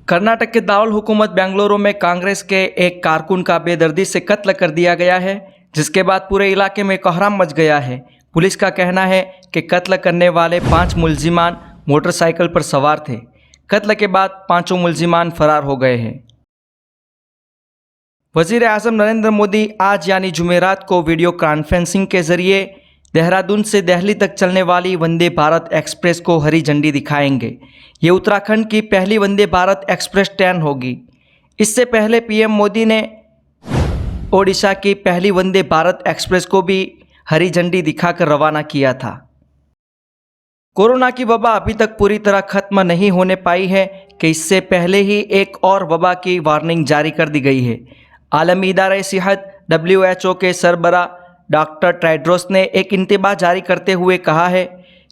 कर्नाटक के दारुल हुकूमत बेंगलुरु में कांग्रेस के एक कारकुन का बेदर्दी से कत्ल कर दिया गया है, जिसके बाद पूरे इलाके में कोहराम मच गया है। पुलिस का कहना है कि कत्ल करने वाले 5 मुलजिमान मोटरसाइकिल पर सवार थे। कत्ल के बाद पांचों मुलजिमान फरार हो गए हैं। वज़ीर आज़म नरेंद्र मोदी आज यानी जुमेरात को वीडियो कॉन्फ्रेंसिंग के जरिए देहरादून से दिल्ली तक चलने वाली वंदे भारत एक्सप्रेस को हरी झंडी दिखाएंगे। ये उत्तराखंड की पहली वंदे भारत एक्सप्रेस ट्रेन होगी। इससे पहले पीएम मोदी ने ओडिशा की पहली वंदे भारत एक्सप्रेस को भी हरी झंडी दिखाकर रवाना किया था। कोरोना की वबा अभी तक पूरी तरह खत्म नहीं होने पाई है कि इससे पहले ही एक और वबा की वार्निंग जारी कर दी गई है। आलमी इदारे सेहत WHO के सरबरा डॉक्टर टेड्रोस ने एक इंतबाह जारी करते हुए कहा है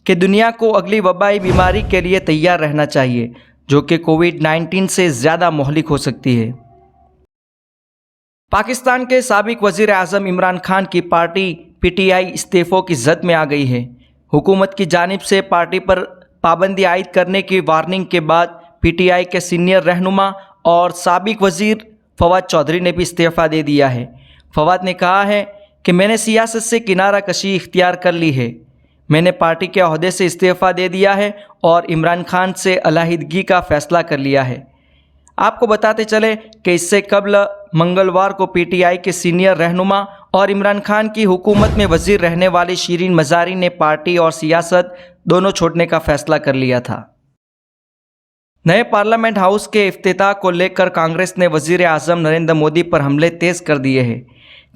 कि दुनिया को अगली वबाई बीमारी के लिए तैयार रहना चाहिए, जो कि कोविड-19 से ज़्यादा मोहलिक हो सकती है। पाकिस्तान के साबिक वज़ीर आज़म इमरान खान की पार्टी PTI इस्तीफ़ों की जद में आ गई है। हुकूमत की जानिब से पार्टी पर पाबंदी आयद करने की वार्निंग के बाद PTI के सीनियर रहनुमा और साबिक वज़ीर फवाद चौधरी ने भी इस्तीफ़ा दे दिया है। फवाद ने कहा है कि मैंने सियासत से किनारा कशी इख्तियार कर ली है। मैंने पार्टी के ओहदे से इस्तीफ़ा दे दिया है और इमरान खान से अलहदगी का फ़ैसला कर लिया है। आपको बताते चले कि इससे कबल मंगलवार को PTI के सीनियर रहनुमा और इमरान खान की हुकूमत में वज़ीर रहने वाली शीरीन मज़ारी ने पार्टी और सियासत दोनों छोड़ने का फ़ैसला कर लिया था। नए पार्लियामेंट हाउस के इफ्तिताह को लेकर कांग्रेस ने वज़ीर आज़म नरेंद्र मोदी पर हमले तेज़ कर दिए हैं।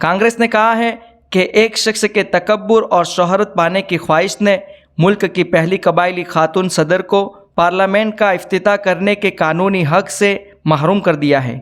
कांग्रेस ने कहा है कि एक शख्स के तकब्बुर और शोहरत पाने की ख्वाहिश ने मुल्क की पहली कबायली खातून सदर को पार्लियामेंट का इफ्तिताह करने के कानूनी हक से महरूम कर दिया है।